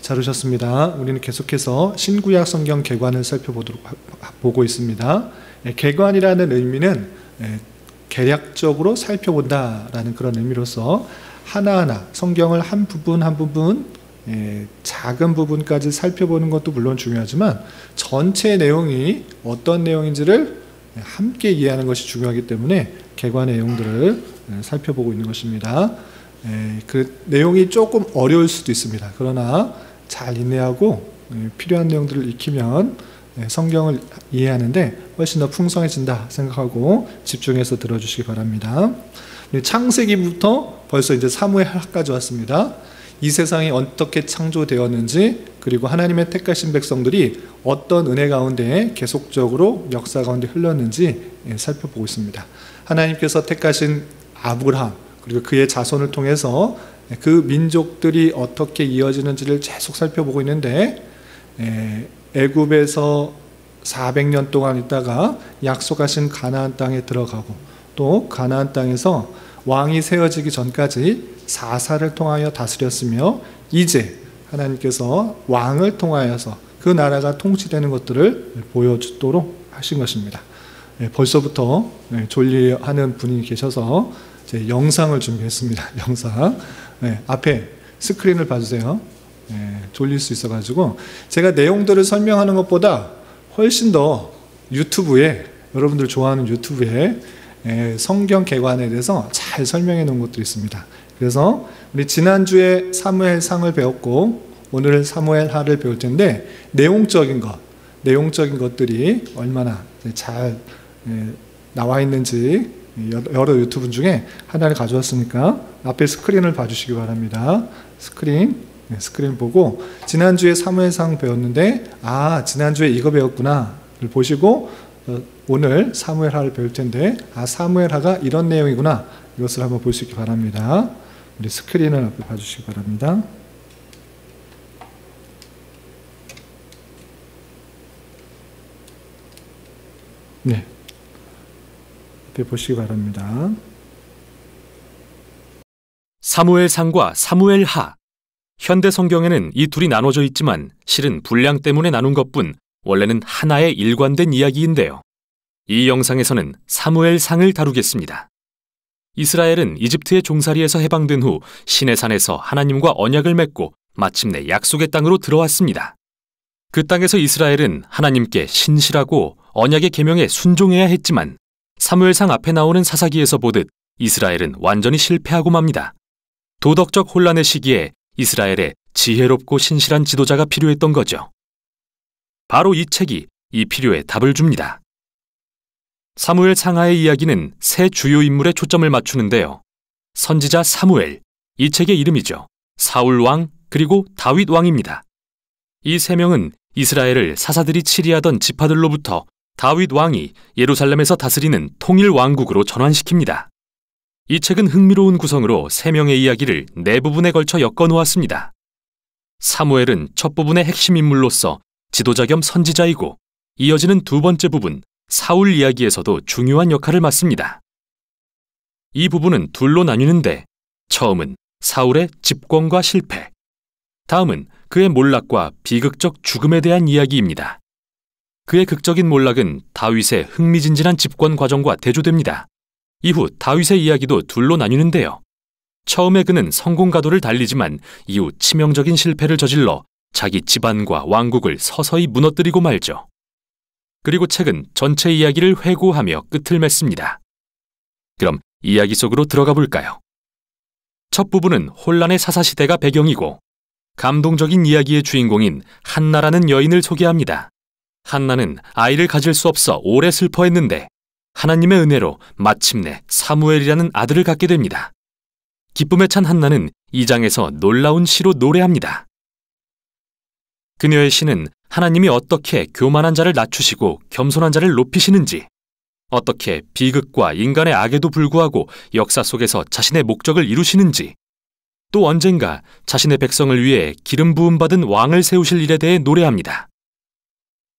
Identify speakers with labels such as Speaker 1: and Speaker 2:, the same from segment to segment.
Speaker 1: 잘 오셨습니다. 우리는 계속해서 신구약 성경 개관을 보고 있습니다. 개관이라는 의미는 개략적으로 살펴본다라는 그런 의미로서 하나하나 성경을 한 부분 한 부분 작은 부분까지 살펴보는 것도 물론 중요하지만 전체 내용이 어떤 내용인지를 함께 이해하는 것이 중요하기 때문에 개관의 내용들을 살펴보고 있는 것입니다. 그 내용이 조금 어려울 수도 있습니다. 그러나 잘 인내하고 필요한 내용들을 익히면 성경을 이해하는데 훨씬 더 풍성해진다 생각하고 집중해서 들어주시기 바랍니다. 창세기부터 벌써 이제 사무엘하까지 왔습니다. 이 세상이 어떻게 창조되었는지, 그리고 하나님의 택하신 백성들이 어떤 은혜 가운데 계속적으로 역사 가운데 흘렀는지 살펴보고 있습니다. 하나님께서 택하신 아브라함, 그리고 그의 자손을 통해서 그 민족들이 어떻게 이어지는지를 계속 살펴보고 있는데, 애굽에서 400년 동안 있다가 약속하신 가나안 땅에 들어가고, 또 가나안 땅에서 왕이 세워지기 전까지 사사를 통하여 다스렸으며, 이제 하나님께서 왕을 통하여서 그 나라가 통치되는 것들을 보여주도록 하신 것입니다. 벌써부터 졸리하는 분이 계셔서 영상을 준비했습니다. 영상. 앞에 스크린을 봐주세요. 졸릴 수 있어가지고 제가 내용들을 설명하는 것보다 훨씬 더 유튜브에, 여러분들 좋아하는 유튜브에 성경 개관에 대해서 잘 설명해 놓은 것들이 있습니다. 그래서 우리 지난주에 사무엘상을 배웠고 오늘 사무엘하를 배울 텐데, 내용적인 것들이 얼마나 잘 나와 있는지 여러 유튜브 중에 하나를 가져왔으니까 앞에 스크린을 봐주시기 바랍니다. 스크린 보고 지난주에 사무엘상 배웠는데, 지난주에 이거 배웠구나 를 보시고 오늘 사무엘하를 배울 텐데, 사무엘하가 이런 내용이구나, 이것을 한번 볼 수 있기 바랍니다. 우리 스크린을 앞에 봐주시기 바랍니다. 네, 앞에 보시기 바랍니다.
Speaker 2: 사무엘상과 사무엘하. 현대 성경에는 이 둘이 나눠져 있지만 실은 분량 때문에 나눈 것뿐 원래는 하나의 일관된 이야기인데요. 이 영상에서는 사무엘상을 다루겠습니다. 이스라엘은 이집트의 종살이에서 해방된 후 시내산에서 하나님과 언약을 맺고 마침내 약속의 땅으로 들어왔습니다. 그 땅에서 이스라엘은 하나님께 신실하고 언약의 계명에 순종해야 했지만 사무엘상 앞에 나오는 사사기에서 보듯 이스라엘은 완전히 실패하고 맙니다. 도덕적 혼란의 시기에 이스라엘에 지혜롭고 신실한 지도자가 필요했던 거죠. 바로 이 책이 이 필요에 답을 줍니다. 사무엘 상하의 이야기는 세 주요 인물에 초점을 맞추는데요. 선지자 사무엘, 이 책의 이름이죠. 사울 왕, 그리고 다윗 왕입니다. 이 세 명은 이스라엘을 사사들이 치리하던 지파들로부터 다윗 왕이 예루살렘에서 다스리는 통일 왕국으로 전환시킵니다. 이 책은 흥미로운 구성으로 세 명의 이야기를 네 부분에 걸쳐 엮어 놓았습니다. 사무엘은 첫 부분의 핵심 인물로서 지도자 겸 선지자이고, 이어지는 두 번째 부분 사울 이야기에서도 중요한 역할을 맡습니다. 이 부분은 둘로 나뉘는데, 처음은 사울의 집권과 실패, 다음은 그의 몰락과 비극적 죽음에 대한 이야기입니다. 그의 극적인 몰락은 다윗의 흥미진진한 집권 과정과 대조됩니다. 이후 다윗의 이야기도 둘로 나뉘는데요. 처음에 그는 성공 가도를 달리지만 이후 치명적인 실패를 저질러 자기 집안과 왕국을 서서히 무너뜨리고 말죠. 그리고 책은 전체 이야기를 회고하며 끝을 맺습니다. 그럼 이야기 속으로 들어가 볼까요? 첫 부분은 혼란의 사사시대가 배경이고, 감동적인 이야기의 주인공인 한나라는 여인을 소개합니다. 한나는 아이를 가질 수 없어 오래 슬퍼했는데 하나님의 은혜로 마침내 사무엘이라는 아들을 갖게 됩니다. 기쁨에 찬 한나는 이 장에서 놀라운 시로 노래합니다. 그녀의 시는 하나님이 어떻게 교만한 자를 낮추시고 겸손한 자를 높이시는지, 어떻게 비극과 인간의 악에도 불구하고 역사 속에서 자신의 목적을 이루시는지, 또 언젠가 자신의 백성을 위해 기름 부음 받은 왕을 세우실 일에 대해 노래합니다.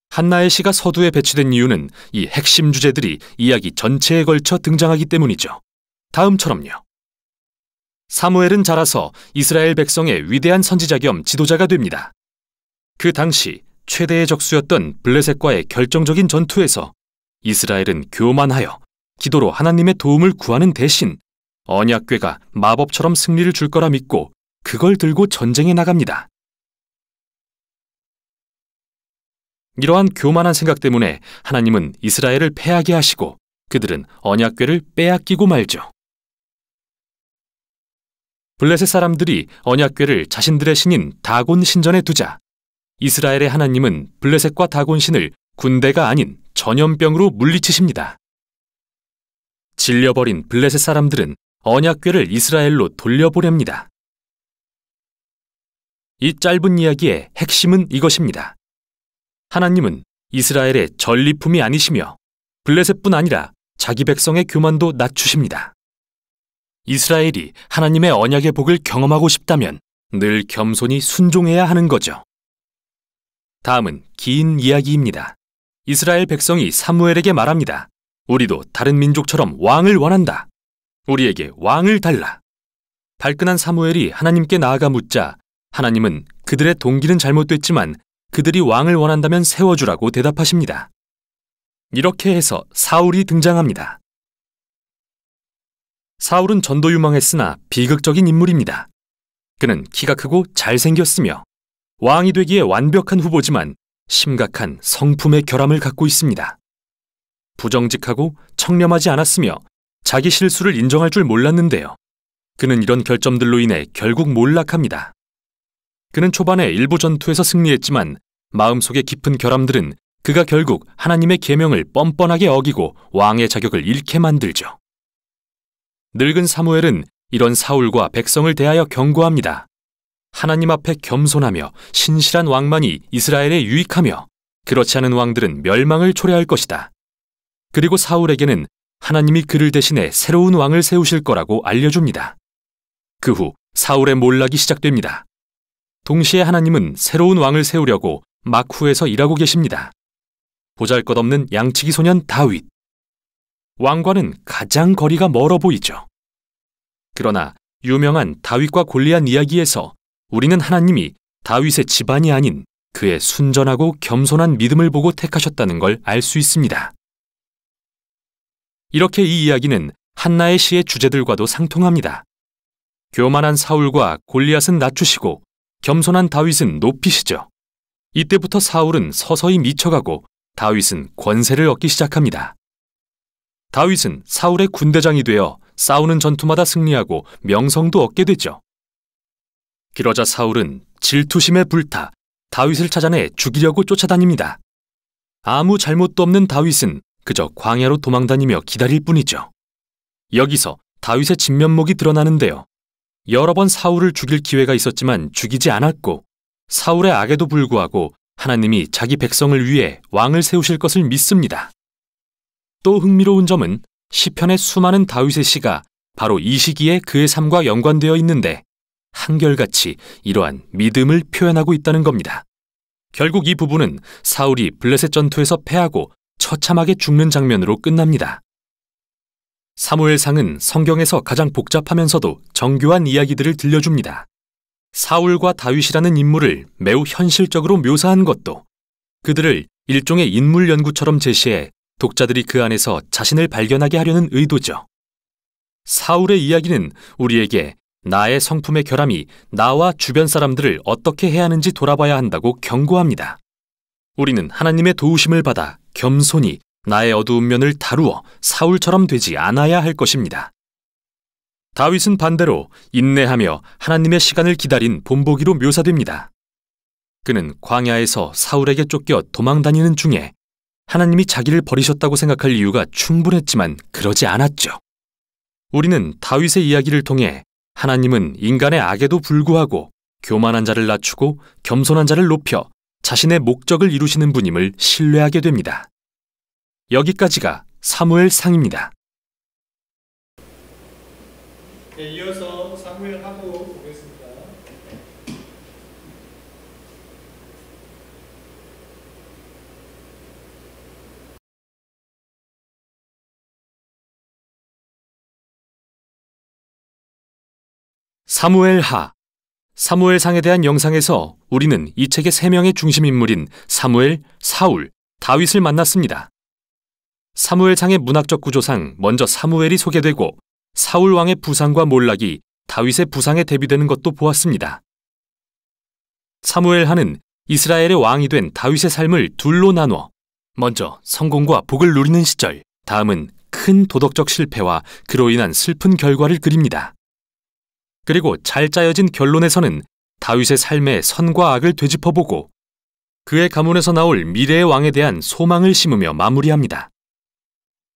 Speaker 2: 한나의 시가 서두에 배치된 이유는 이 핵심 주제들이 이야기 전체에 걸쳐 등장하기 때문이죠. 다음처럼요. 사무엘은 자라서 이스라엘 백성의 위대한 선지자 겸 지도자가 됩니다. 그 당시 최대의 적수였던 블레셋과의 결정적인 전투에서 이스라엘은 교만하여 기도로 하나님의 도움을 구하는 대신 언약궤가 마법처럼 승리를 줄 거라 믿고 그걸 들고 전쟁에 나갑니다. 이러한 교만한 생각 때문에 하나님은 이스라엘을 패하게 하시고 그들은 언약궤를 빼앗기고 말죠. 블레셋 사람들이 언약궤를 자신들의 신인 다곤 신전에 두자 이스라엘의 하나님은 블레셋과 다곤 신을 군대가 아닌 전염병으로 물리치십니다. 질려버린 블레셋 사람들은 언약궤를 이스라엘로 돌려보냅니다. 이 짧은 이야기의 핵심은 이것입니다. 하나님은 이스라엘의 전리품이 아니시며 블레셋뿐 아니라 자기 백성의 교만도 낮추십니다. 이스라엘이 하나님의 언약의 복을 경험하고 싶다면 늘 겸손히 순종해야 하는 거죠. 다음은 긴 이야기입니다. 이스라엘 백성이 사무엘에게 말합니다. 우리도 다른 민족처럼 왕을 원한다. 우리에게 왕을 달라. 발끈한 사무엘이 하나님께 나아가 묻자 하나님은 그들의 동기는 잘못됐지만 그들이 왕을 원한다면 세워주라고 대답하십니다. 이렇게 해서 사울이 등장합니다. 사울은 전도 유망했으나 비극적인 인물입니다. 그는 키가 크고 잘생겼으며 왕이 되기에 완벽한 후보지만 심각한 성품의 결함을 갖고 있습니다. 부정직하고 청렴하지 않았으며 자기 실수를 인정할 줄 몰랐는데요. 그는 이런 결점들로 인해 결국 몰락합니다. 그는 초반에 일부 전투에서 승리했지만 마음속의 깊은 결함들은 그가 결국 하나님의 계명을 뻔뻔하게 어기고 왕의 자격을 잃게 만들죠. 늙은 사무엘은 이런 사울과 백성을 대하여 경고합니다. 하나님 앞에 겸손하며 신실한 왕만이 이스라엘에 유익하며 그렇지 않은 왕들은 멸망을 초래할 것이다. 그리고 사울에게는 하나님이 그를 대신해 새로운 왕을 세우실 거라고 알려줍니다. 그 후 사울의 몰락이 시작됩니다. 동시에 하나님은 새로운 왕을 세우려고 막후에서 일하고 계십니다. 보잘것없는 양치기 소년 다윗. 왕과는 가장 거리가 멀어 보이죠. 그러나 유명한 다윗과 골리앗 이야기에서 우리는 하나님이 다윗의 집안이 아닌 그의 순전하고 겸손한 믿음을 보고 택하셨다는 걸 알 수 있습니다. 이렇게 이 이야기는 한나의 시의 주제들과도 상통합니다. 교만한 사울과 골리앗은 낮추시고 겸손한 다윗은 높이시죠. 이때부터 사울은 서서히 미쳐가고 다윗은 권세를 얻기 시작합니다. 다윗은 사울의 군대장이 되어 싸우는 전투마다 승리하고 명성도 얻게 되죠. 그러자 사울은 질투심에 불타 다윗을 찾아내 죽이려고 쫓아다닙니다. 아무 잘못도 없는 다윗은 그저 광야로 도망다니며 기다릴 뿐이죠. 여기서 다윗의 진면목이 드러나는데요. 여러 번 사울을 죽일 기회가 있었지만 죽이지 않았고 사울의 악에도 불구하고 하나님이 자기 백성을 위해 왕을 세우실 것을 믿습니다. 또 흥미로운 점은 시편의 수많은 다윗의 시가 바로 이 시기에 그의 삶과 연관되어 있는데 한결같이 이러한 믿음을 표현하고 있다는 겁니다. 결국 이 부분은 사울이 블레셋 전투에서 패하고 처참하게 죽는 장면으로 끝납니다. 사무엘상은 성경에서 가장 복잡하면서도 정교한 이야기들을 들려줍니다. 사울과 다윗이라는 인물을 매우 현실적으로 묘사한 것도 그들을 일종의 인물 연구처럼 제시해 독자들이 그 안에서 자신을 발견하게 하려는 의도죠. 사울의 이야기는 우리에게 나의 성품의 결함이 나와 주변 사람들을 어떻게 해야 하는지 돌아봐야 한다고 경고합니다. 우리는 하나님의 도우심을 받아 겸손히 나의 어두운 면을 다루어 사울처럼 되지 않아야 할 것입니다. 다윗은 반대로 인내하며 하나님의 시간을 기다린 본보기로 묘사됩니다. 그는 광야에서 사울에게 쫓겨 도망다니는 중에 하나님이 자기를 버리셨다고 생각할 이유가 충분했지만 그러지 않았죠. 우리는 다윗의 이야기를 통해 하나님은 인간의 악에도 불구하고 교만한 자를 낮추고 겸손한 자를 높여 자신의 목적을 이루시는 분임을 신뢰하게 됩니다. 여기까지가 사무엘상입니다.
Speaker 1: 이어서 사무엘하고
Speaker 2: 사무엘하. 사무엘상에 대한 영상에서 우리는 이 책의 세 명의 중심 인물인 사무엘, 사울, 다윗을 만났습니다. 사무엘상의 문학적 구조상 먼저 사무엘이 소개되고 사울 왕의 부상과 몰락이 다윗의 부상에 대비되는 것도 보았습니다. 사무엘하는 이스라엘의 왕이 된 다윗의 삶을 둘로 나누어 먼저 성공과 복을 누리는 시절, 다음은 큰 도덕적 실패와 그로 인한 슬픈 결과를 그립니다. 그리고 잘 짜여진 결론에서는 다윗의 삶의 선과 악을 되짚어보고 그의 가문에서 나올 미래의 왕에 대한 소망을 심으며 마무리합니다.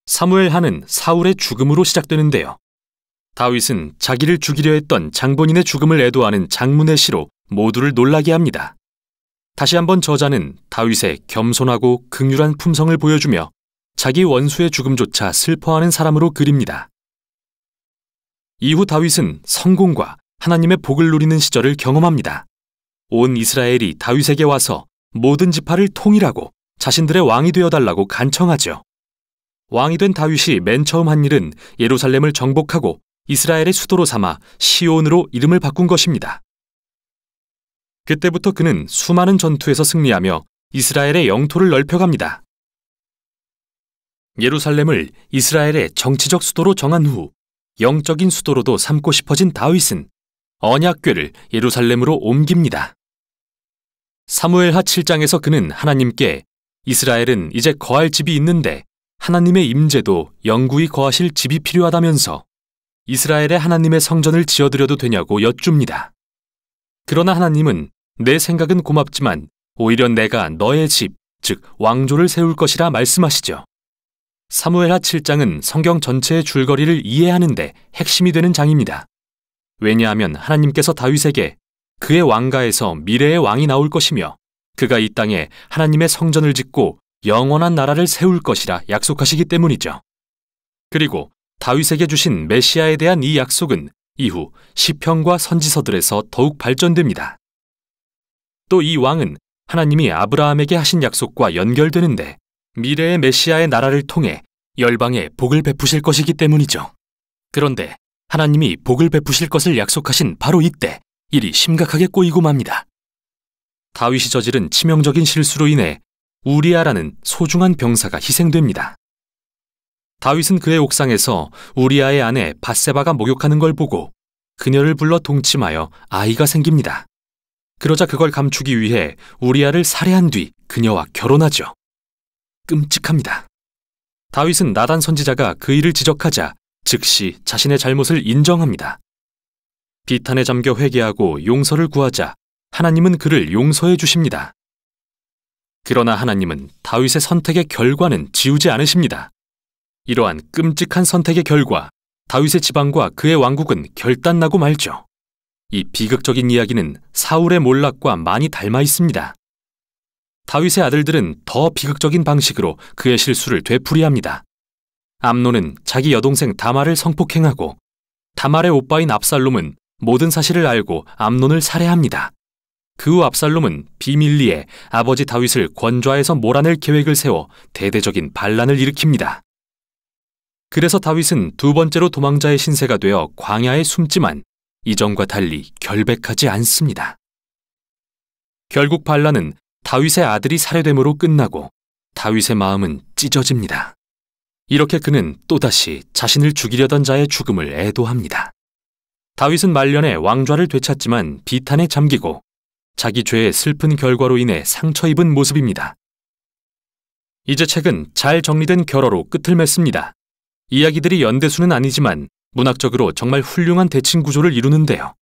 Speaker 2: 사무엘하는 사울의 죽음으로 시작되는데요. 다윗은 자기를 죽이려 했던 장본인의 죽음을 애도하는 장문의 시로 모두를 놀라게 합니다. 다시 한번 저자는 다윗의 겸손하고 긍휼한 품성을 보여주며 자기 원수의 죽음조차 슬퍼하는 사람으로 그립니다. 이후 다윗은 성공과 하나님의 복을 누리는 시절을 경험합니다. 온 이스라엘이 다윗에게 와서 모든 지파를 통일하고 자신들의 왕이 되어달라고 간청하죠. 왕이 된 다윗이 맨 처음 한 일은 예루살렘을 정복하고 이스라엘의 수도로 삼아 시온으로 이름을 바꾼 것입니다. 그때부터 그는 수많은 전투에서 승리하며 이스라엘의 영토를 넓혀갑니다. 예루살렘을 이스라엘의 정치적 수도로 정한 후 영적인 수도로도 삼고 싶어진 다윗은 언약궤를 예루살렘으로 옮깁니다. 사무엘하 7장에서 그는 하나님께 이스라엘은 이제 거할 집이 있는데 하나님의 임재도 영구히 거하실 집이 필요하다면서 이스라엘의 하나님의 성전을 지어드려도 되냐고 여쭙니다. 그러나 하나님은 내 생각은 고맙지만 오히려 내가 너의 집, 즉 왕조를 세울 것이라 말씀하시죠. 사무엘하 7장은 성경 전체의 줄거리를 이해하는데 핵심이 되는 장입니다. 왜냐하면 하나님께서 다윗에게 그의 왕가에서 미래의 왕이 나올 것이며 그가 이 땅에 하나님의 성전을 짓고 영원한 나라를 세울 것이라 약속하시기 때문이죠. 그리고 다윗에게 주신 메시아에 대한 이 약속은 이후 시편과 선지서들에서 더욱 발전됩니다. 또 이 왕은 하나님이 아브라함에게 하신 약속과 연결되는데 미래의 메시아의 나라를 통해 열방에 복을 베푸실 것이기 때문이죠. 그런데 하나님이 복을 베푸실 것을 약속하신 바로 이때 일이 심각하게 꼬이고 맙니다. 다윗이 저지른 치명적인 실수로 인해 우리아라는 소중한 병사가 희생됩니다. 다윗은 그의 옥상에서 우리아의 아내 밧세바가 목욕하는 걸 보고 그녀를 불러 동침하여 아이가 생깁니다. 그러자 그걸 감추기 위해 우리아를 살해한 뒤 그녀와 결혼하죠. 끔찍합니다. 다윗은 나단 선지자가 그 일을 지적하자 즉시 자신의 잘못을 인정합니다. 비탄에 잠겨 회개하고 용서를 구하자 하나님은 그를 용서해 주십니다. 그러나 하나님은 다윗의 선택의 결과는 지우지 않으십니다. 이러한 끔찍한 선택의 결과 다윗의 지방과 그의 왕국은 결단나고 말죠. 이 비극적인 이야기는 사울의 몰락과 많이 닮아 있습니다. 다윗의 아들들은 더 비극적인 방식으로 그의 실수를 되풀이합니다. 암논은 자기 여동생 다말을 성폭행하고 다말의 오빠인 압살롬은 모든 사실을 알고 암논을 살해합니다. 그 후 압살롬은 비밀리에 아버지 다윗을 권좌에서 몰아낼 계획을 세워 대대적인 반란을 일으킵니다. 그래서 다윗은 두 번째로 도망자의 신세가 되어 광야에 숨지만 이전과 달리 결백하지 않습니다. 결국 반란은 다윗의 아들이 살해됨으로 끝나고 다윗의 마음은 찢어집니다. 이렇게 그는 또다시 자신을 죽이려던 자의 죽음을 애도합니다. 다윗은 말년에 왕좌를 되찾지만 비탄에 잠기고 자기 죄의 슬픈 결과로 인해 상처 입은 모습입니다. 이제 책은 잘 정리된 결어로 끝을 맺습니다. 이야기들이 연대수는 아니지만 문학적으로 정말 훌륭한 대칭 구조를 이루는데요.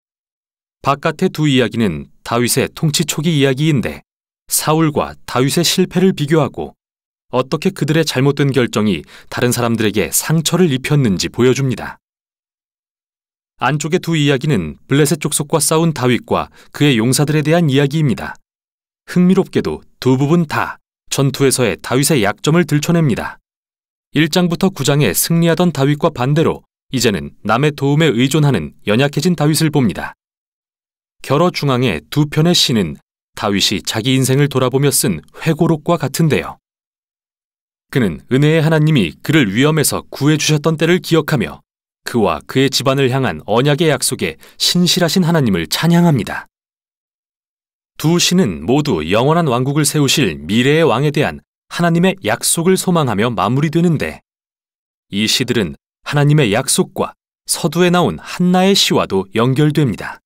Speaker 2: 바깥의 두 이야기는 다윗의 통치 초기 이야기인데 사울과 다윗의 실패를 비교하고 어떻게 그들의 잘못된 결정이 다른 사람들에게 상처를 입혔는지 보여줍니다. 안쪽의 두 이야기는 블레셋 족속과 싸운 다윗과 그의 용사들에 대한 이야기입니다. 흥미롭게도 두 부분 다 전투에서의 다윗의 약점을 들춰냅니다. 1장부터 9장에 승리하던 다윗과 반대로 이제는 남의 도움에 의존하는 연약해진 다윗을 봅니다. 결어 중앙의 두 편의 시는 다윗이 자기 인생을 돌아보며 쓴 회고록과 같은데요. 그는 은혜의 하나님이 그를 위험에서 구해주셨던 때를 기억하며 그와 그의 집안을 향한 언약의 약속에 신실하신 하나님을 찬양합니다. 두 시는 모두 영원한 왕국을 세우실 미래의 왕에 대한 하나님의 약속을 소망하며 마무리되는데, 이 시들은 하나님의 약속과 서두에 나온 한나의 시와도 연결됩니다.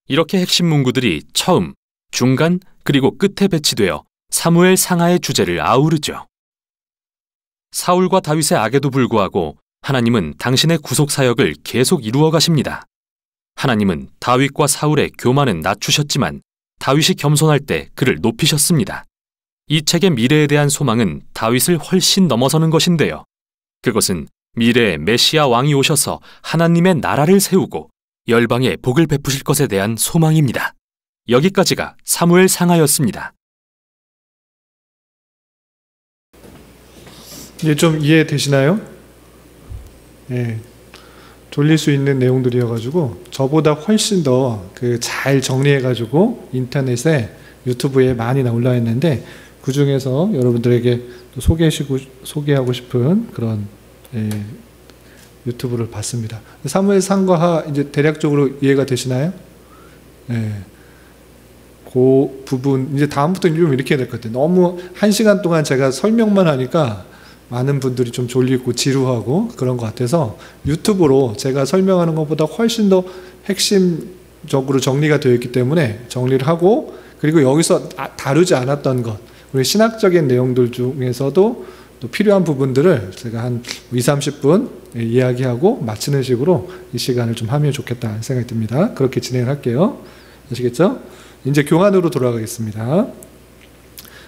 Speaker 2: 이렇게 핵심 문구들이 처음, 중간, 그리고 끝에 배치되어 사무엘 상하의 주제를 아우르죠. 사울과 다윗의 악에도 불구하고 하나님은 당신의 구속 사역을 계속 이루어 가십니다. 하나님은 다윗과 사울의 교만은 낮추셨지만 다윗이 겸손할 때 그를 높이셨습니다. 이 책의 미래에 대한 소망은 다윗을 훨씬 넘어서는 것인데요. 그것은 미래의 메시아 왕이 오셔서 하나님의 나라를 세우고 열방에 복을 베푸실 것에 대한 소망입니다. 여기까지가 사무엘 상하였습니다.
Speaker 1: 이제 좀 이해되시나요? 예, 돌릴 수 있는 내용들이어가지고 저보다 훨씬 더 잘 해가지고 인터넷에 유튜브에 많이 올라 있는데, 그 중에서 여러분들에게 또 소개하고 싶은 그런 유튜브를 봤습니다. 사무엘 상과 이제 대략적으로 이해가 되시나요? 예. 그 부분 이제 다음부터는 좀 이렇게 해야 될 것 같아요. 너무 1시간 동안 제가 설명만 하니까 많은 분들이 좀 졸리고 지루하고 그런 것 같아서 유튜브로 제가 설명하는 것보다 훨씬 더 핵심적으로 정리가 되어 있기 때문에 정리를 하고, 그리고 여기서 다루지 않았던 것, 우리 신학적인 내용들 중에서도 또 필요한 부분들을 제가 한 20-30분 이야기하고 마치는 식으로 이 시간을 좀 하면 좋겠다 생각이 듭니다. 그렇게 진행을 할게요. 아시겠죠? 이제 교환으로 돌아가겠습니다.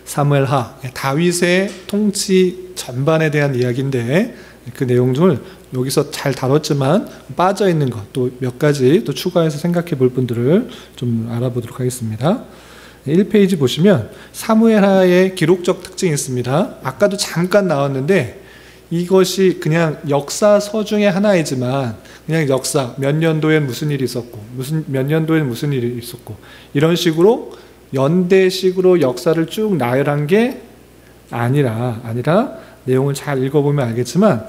Speaker 1: 사무엘하, 다윗의 통치 전반에 대한 이야기인데, 그 내용을 여기서 잘 다뤘지만 빠져 있는 것 또 몇 가지 또 추가해서 생각해 볼 분들을 좀 알아보도록 하겠습니다. 1페이지 보시면 사무엘하의 기록적 특징이 있습니다. 아까도 잠깐 나왔는데, 이것이 그냥 역사서 중에 하나이지만 그냥 역사, 몇 년도엔 무슨 일이 있었고 몇 년도엔 무슨 일이 있었고 이런 식으로 연대식으로 역사를 쭉 나열한 게 아니라 내용을 잘 읽어보면 알겠지만,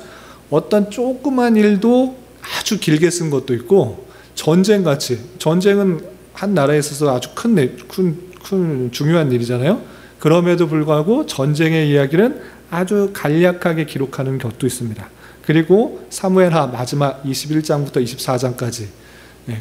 Speaker 1: 어떤 조그만 일도 아주 길게 쓴 것도 있고, 전쟁같이, 전쟁은 한 나라에 있어서 아주 큰 중요한 일이잖아요. 그럼에도 불구하고 전쟁의 이야기는 아주 간략하게 기록하는 것도 있습니다. 그리고 사무엘하 마지막 21장부터 24장까지,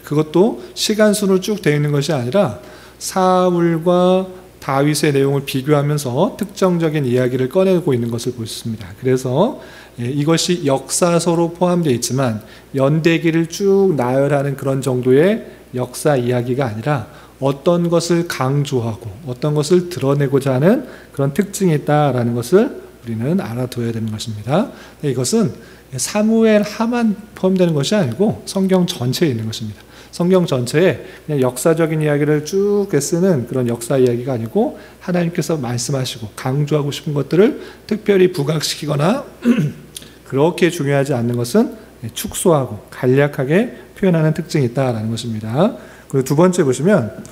Speaker 1: 그것도 시간순으로 쭉 되어 있는 것이 아니라 사울과 다윗의 내용을 비교하면서 특정적인 이야기를 꺼내고 있는 것을 볼 수 있습니다. 그래서 이것이 역사서로 포함되어 있지만 연대기를 쭉 나열하는 그런 정도의 역사 이야기가 아니라 어떤 것을 강조하고 어떤 것을 드러내고자 하는 그런 특징이 있다라는 것을 우리는 알아둬야 되는 것입니다. 이것은 사무엘하만 포함되는 것이 아니고 성경 전체에 있는 것입니다. 성경 전체에 그냥 역사적인 이야기를 쭉 쓰는 그런 역사 이야기가 아니고, 하나님께서 말씀하시고 강조하고 싶은 것들을 특별히 부각시키거나 그렇게 중요하지 않는 것은 축소하고 간략하게 표현하는 특징이 있다라는 것입니다. 그리고 두 번째 보시면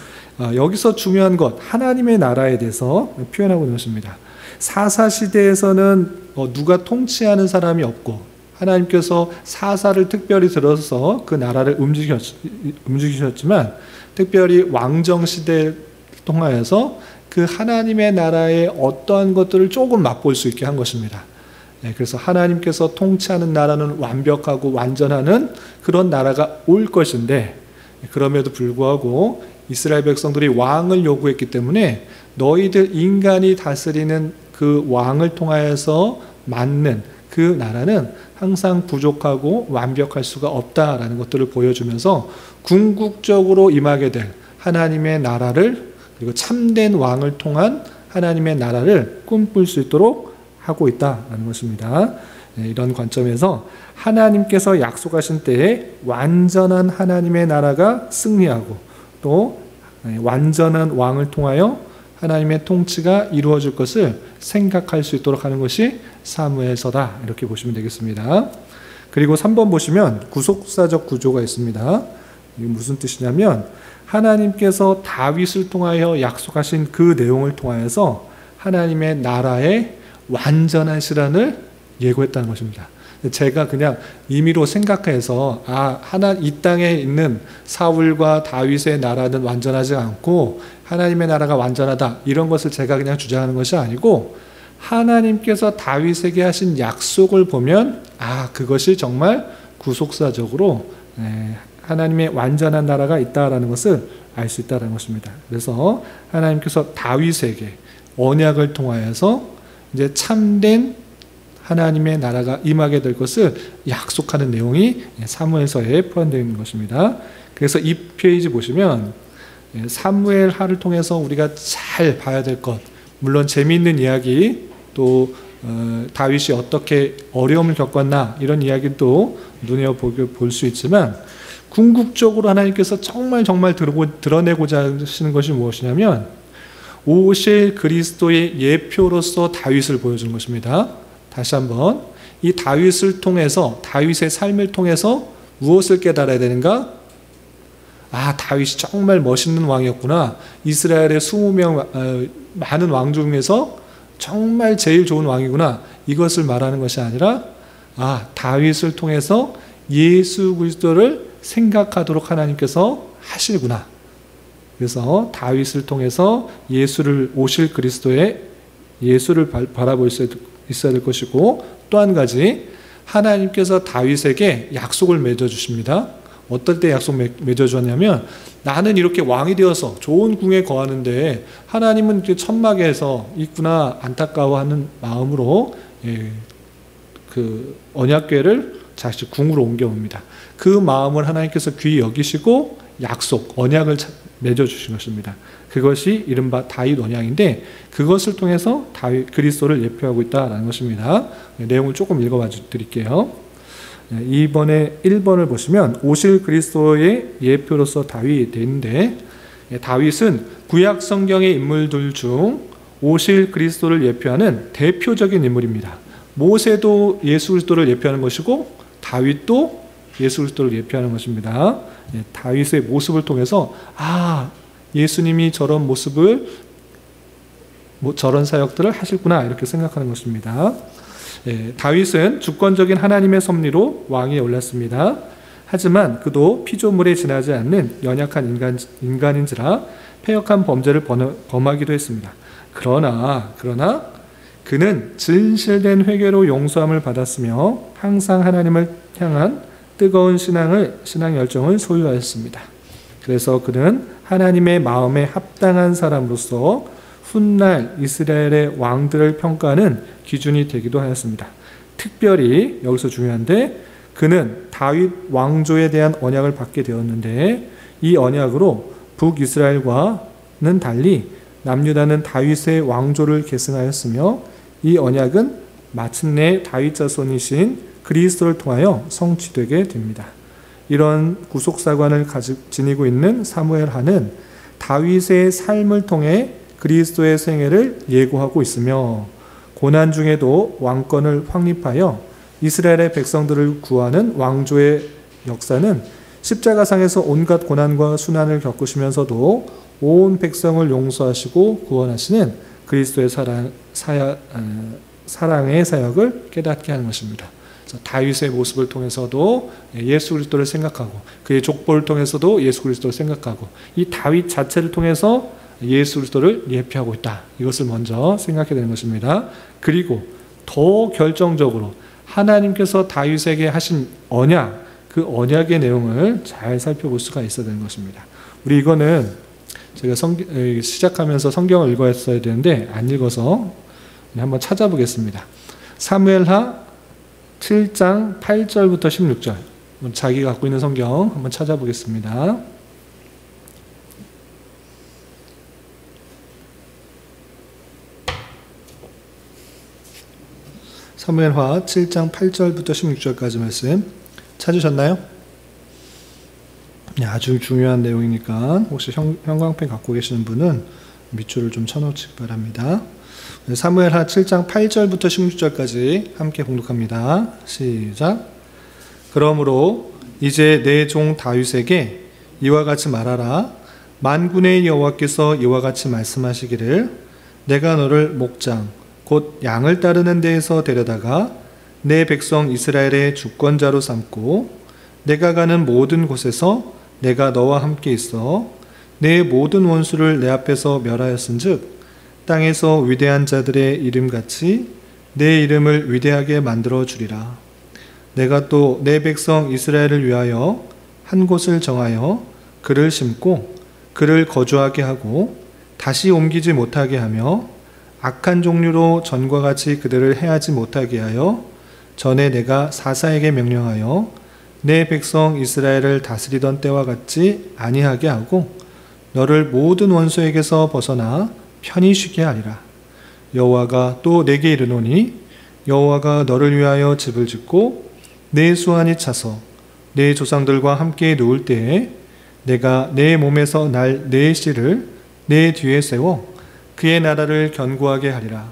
Speaker 1: 여기서 중요한 것, 하나님의 나라에 대해서 표현하고 있는 것입니다. 사사시대에서는 누가 통치하는 사람이 없고, 하나님께서 사사를 특별히 들어서 그 나라를 움직이셨지만, 특별히 왕정시대를 통하여서 그 하나님의 나라의 어떠한 것들을 조금 맛볼 수 있게 한 것입니다. 그래서 하나님께서 통치하는 나라는 완벽하고 완전하는 그런 나라가 올 것인데, 그럼에도 불구하고 이스라엘 백성들이 왕을 요구했기 때문에 너희들 인간이 다스리는 그 왕을 통하여서 맞는 그 나라는 항상 부족하고 완벽할 수가 없다라는 것들을 보여주면서 궁극적으로 임하게 될 하나님의 나라를, 그리고 참된 왕을 통한 하나님의 나라를 꿈꿀 수 있도록 하고 있다라는 것입니다. 이런 관점에서 하나님께서 약속하신 때에 완전한 하나님의 나라가 승리하고 또 완전한 왕을 통하여 하나님의 통치가 이루어질 것을 생각할 수 있도록 하는 것이 사무엘서다, 이렇게 보시면 되겠습니다. 그리고 3번 보시면 구속사적 구조가 있습니다. 이게 무슨 뜻이냐면, 하나님께서 다윗을 통하여 약속하신 그 내용을 통하여서 하나님의 나라의 완전한 실현을 예고했다는 것입니다. 제가 그냥 임의로 생각해서 이 땅에 있는 사울과 다윗의 나라는 완전하지 않고 하나님의 나라가 완전하다, 이런 것을 제가 그냥 주장하는 것이 아니고, 하나님께서 다윗에게 하신 약속을 보면 그것이 정말 구속사적으로 하나님의 완전한 나라가 있다라는 것을 알 수 있다는 것입니다. 그래서 하나님께서 다윗에게 언약을 통하여서 이제 참된 하나님의 나라가 임하게 될 것을 약속하는 내용이 사무엘서에 포함되어 있는 것입니다. 그래서 이 페이지 보시면 사무엘하를 통해서 우리가 잘 봐야 될 것, 물론 재미있는 이야기, 또 다윗이 어떻게 어려움을 겪었나, 이런 이야기도 눈여볼 수 있지만, 궁극적으로 하나님께서 정말 드러내고자 하시는 것이 무엇이냐면 오실 그리스도의 예표로서 다윗을 보여주는 것입니다. 다시 한번, 이 다윗을 통해서, 다윗의 삶을 통해서 무엇을 깨달아야 되는가? 다윗이 정말 멋있는 왕이었구나. 이스라엘의 20명 많은 왕 중에서 정말 제일 좋은 왕이구나. 이것을 말하는 것이 아니라 다윗을 통해서 예수 그리스도를 생각하도록 하나님께서 하시구나. 그래서 다윗을 통해서 오실 그리스도의 예수를 바라볼 수 있어야 될 것이고, 또 한 가지, 하나님께서 다윗에게 약속을 맺어주십니다. 어떨 때 약속 맺어주었냐면, 나는 이렇게 왕이 되어서 좋은 궁에 거하는데 하나님은 천막에서 있구나, 안타까워하는 마음으로 그 언약궤를 다시 궁으로 옮겨옵니다. 그 마음을 하나님께서 귀히 여기시고 약속, 언약을 맺어주신 것입니다. 그것이 이른바 다윗 언약인데, 그것을 통해서 그리스도를 예표하고 있다는 것입니다. 내용을 조금 읽어봐 드릴게요. 이번에 1번을 보시면 오실 그리스도의 예표로서 다윗이 되는데, 다윗은 구약 성경의 인물들 중 오실 그리스도를 예표하는 대표적인 인물입니다. 모세도 예수 그리스도를 예표하는 것이고 다윗도 예수 그리스도를 예표하는 것입니다. 다윗의 모습을 통해서 예수님이 저런 모습을, 저런 사역들을 하실구나, 이렇게 생각하는 것입니다. 다윗은 주권적인 하나님의 섭리로 왕위에 올랐습니다. 하지만 그도 피조물에 지나지 않는 연약한 인간인지라 패역한 범죄를 범하기도 했습니다. 그러나 그는 진실된 회개로 용서함을 받았으며 항상 하나님을 향한 뜨거운 신앙 열정을 소유하였습니다. 그래서 그는 하나님의 마음에 합당한 사람으로서 훗날 이스라엘의 왕들을 평가하는 기준이 되기도 하였습니다. 특별히 여기서 중요한데, 그는 다윗 왕조에 대한 언약을 받게 되었는데, 이 언약으로 북이스라엘과는 달리 남유다는 다윗의 왕조를 계승하였으며, 이 언약은 마침내 다윗 자손이신 그리스도를 통하여 성취되게 됩니다. 이런 구속사관을 지니고 있는 사무엘하는 다윗의 삶을 통해 그리스도의 생애를 예고하고 있으며, 고난 중에도 왕권을 확립하여 이스라엘의 백성들을 구하는 왕조의 역사는 십자가상에서 온갖 고난과 순환을 겪으시면서도 온 백성을 용서하시고 구원하시는 그리스도의 사랑의 사역을 깨닫게 하는 것입니다. 다윗의 모습을 통해서도 예수 그리스도를 생각하고, 그의 족보를 통해서도 예수 그리스도를 생각하고, 이 다윗 자체를 통해서 예수 그리스도를 예표하고 있다. 이것을 먼저 생각해야 되는 것입니다. 그리고 더 결정적으로 하나님께서 다윗에게 하신 언약, 그 언약의 내용을 잘 살펴볼 수가 있어야 되는 것입니다. 우리 이거는 제가 시작하면서 성경을 읽었어야 되는데 안 읽어서 한번 찾아보겠습니다. 사무엘하 7장 8절부터 16절, 자기가 갖고 있는 성경 한번 찾아보겠습니다. 사무엘하 7장 8절부터 16절까지 말씀 찾으셨나요? 네, 아주 중요한 내용이니까 혹시 형광펜 갖고 계시는 분은 밑줄을 좀 쳐놓으시기 바랍니다. 사무엘하 7장 8절부터 16절까지 함께 봉독합니다. 시작. 그러므로 이제 내 종 다윗에게 이와 같이 말하라. 만군의 여호와께서 이와 같이 말씀하시기를, 내가 너를 목장 곧 양을 따르는 데에서 데려다가 내 백성 이스라엘의 주권자로 삼고 내가 가는 모든 곳에서 내가 너와 함께 있어 내 모든 원수를 내 앞에서 멸하였은즉 땅에서 위대한 자들의 이름같이 내 이름을 위대하게 만들어 주리라. 내가 또 내 백성 이스라엘을 위하여 한 곳을 정하여 그를 심고 그를 거주하게 하고 다시 옮기지 못하게 하며 악한 종류로 전과 같이 그들을 해하지 못하게 하여 전에 내가 사사에게 명령하여 내 백성 이스라엘을 다스리던 때와 같이 아니하게 하고 너를 모든 원수에게서 벗어나 편히 쉬게 하리라. 여호와가 또 내게 이르노니 여호와가 너를 위하여 집을 짓고 내 수완이 차서 내 조상들과 함께 누울 때에 내가 내 몸에서 날 내 씨를 내 뒤에 세워 그의 나라를 견고하게 하리라.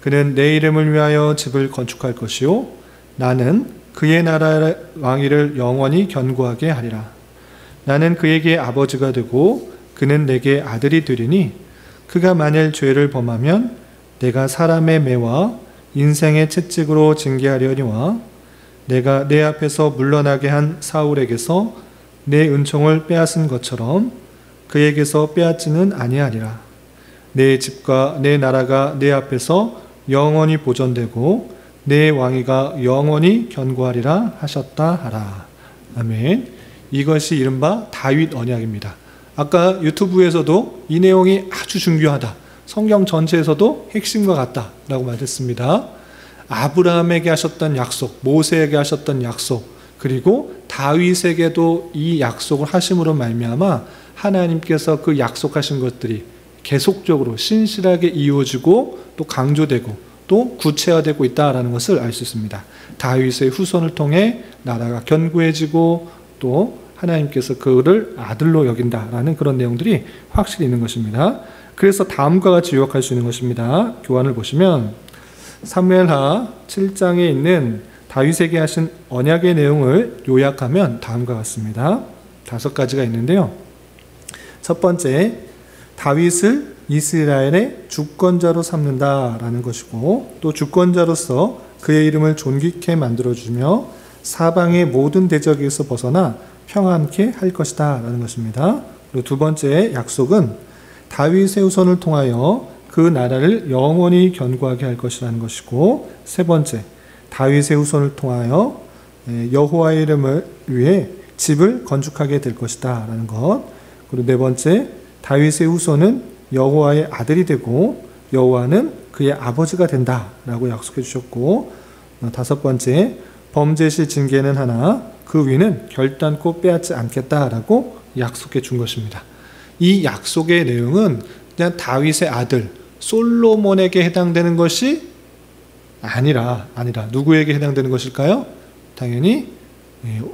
Speaker 1: 그는 내 이름을 위하여 집을 건축할 것이요 나는 그의 나라의 왕위를 영원히 견고하게 하리라. 나는 그에게 아버지가 되고 그는 내게 아들이 되리니 그가 만일 죄를 범하면 내가 사람의 매와 인생의 채찍으로 징계하려니와 내가 내 앞에서 물러나게 한 사울에게서 내 은총을 빼앗은 것처럼 그에게서 빼앗지는 아니하리라. 내 집과 내 나라가 내 앞에서 영원히 보존되고 내 왕위가 영원히 견고하리라 하셨다 하라. 아멘. 이것이 이른바 다윗 언약입니다. 아까 유튜브에서도 이 내용이 아주 중요하다, 성경 전체에서도 핵심과 같다라고 말했습니다. 아브라함에게 하셨던 약속, 모세에게 하셨던 약속, 그리고 다윗에게도 이 약속을 하심으로 말미암아 하나님께서 그 약속하신 것들이 계속적으로 신실하게 이루어지고 또 강조되고 또 구체화되고 있다라는 것을 알 수 있습니다. 다윗의 후손을 통해 나라가 견고해지고 또 하나님께서 그를 아들로 여긴다라는 그런 내용들이 확실히 있는 것입니다. 그래서 다음과 같이 요약할 수 있는 것입니다. 교환을 보시면 사무엘하 7장에 있는 다윗에게 하신 언약의 내용을 요약하면 다음과 같습니다. 5가지가 있는데요. 첫 번째, 다윗을 이스라엘의 주권자로 삼는다라는 것이고, 또 주권자로서 그의 이름을 존귀케 만들어주며 사방의 모든 대적에서 벗어나 평안케 할 것이다 라는 것입니다. 그리고 두 번째 약속은 다윗의 후손을 통하여 그 나라를 영원히 견고하게 할 것이라는 것이고, 세 번째 다윗의 후손을 통하여 여호와의 이름을 위해 집을 건축하게 될 것이다 라는 것. 그리고 네 번째, 다윗의 후손은 여호와의 아들이 되고 여호와는 그의 아버지가 된다 라고 약속해 주셨고, 다섯 번째, 범죄 시 징계는 하나 그 위는 결단코 빼앗지 않겠다라고 약속해 준 것입니다. 이 약속의 내용은 그냥 다윗의 아들 솔로몬에게 해당되는 것이 아니라 누구에게 해당되는 것일까요? 당연히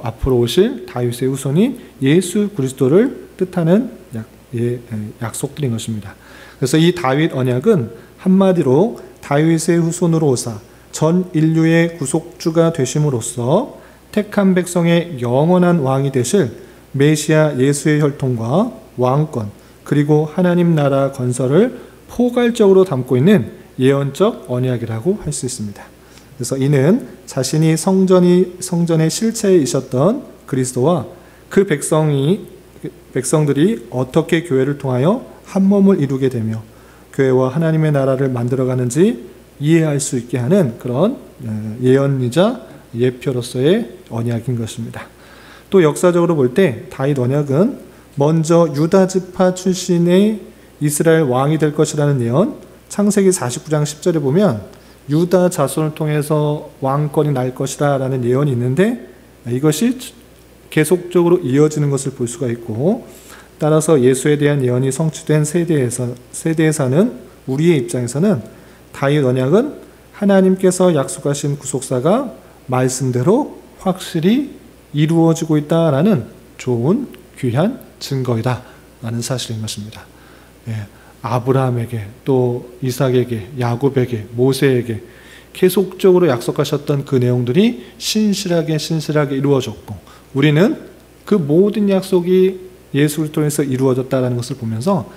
Speaker 1: 앞으로 오실 다윗의 후손인 예수 그리스도를 뜻하는 약속들인 것입니다. 그래서 이 다윗 언약은 한마디로 다윗의 후손으로 오사 전 인류의 구속주가 되심으로써 택한 백성의 영원한 왕이 되실 메시아 예수의 혈통과 왕권, 그리고 하나님 나라 건설을 포괄적으로 담고 있는 예언적 언약이라고 할 수 있습니다. 그래서 이는 자신이 성전의 실체이셨던 그리스도와 그 백성들이 어떻게 교회를 통하여 한 몸을 이루게 되며 교회와 하나님의 나라를 만들어가는지 이해할 수 있게 하는 그런 예언이자 예표로서의 언약인 것입니다. 또 역사적으로 볼 때 다윗 언약은 먼저 유다 지파 출신의 이스라엘 왕이 될 것이라는 예언, 창세기 49장 10절에 보면 유다 자손을 통해서 왕권이 날 것이다 라는 예언이 있는데, 이것이 계속적으로 이어지는 것을 볼 수가 있고, 따라서 예수에 대한 예언이 성취된 세대에 사는 우리의 입장에서는 다윗 언약은 하나님께서 약속하신 구속사가 말씀대로 확실히 이루어지고 있다라는 좋은 귀한 증거이다 라는 사실인 것입니다. 아브라함에게 또 이삭에게 야곱에게 모세에게 계속적으로 약속하셨던 그 내용들이 신실하게 이루어졌고, 우리는 그 모든 약속이 예수를 통해서 이루어졌다는 것을 보면서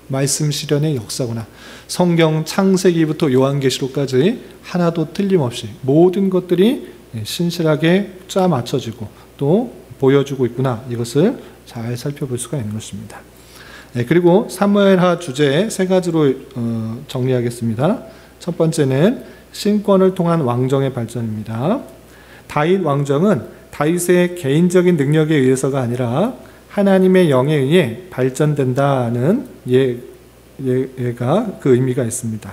Speaker 1: 말씀 실현의 역사구나. 성경 창세기부터 요한계시록까지 하나도 틀림없이 모든 것들이 신실하게 짜 맞춰지고 또 보여주고 있구나. 이것을 잘 살펴볼 수가 있는 것입니다. 그리고 사무엘하 주제 세 가지로 정리하겠습니다. 첫 번째는 신권을 통한 왕정의 발전입니다. 다윗 왕정은 다윗의 개인적인 능력에 의해서가 아니라 하나님의 영에 의해 발전된다는 예가 그 의미가 있습니다.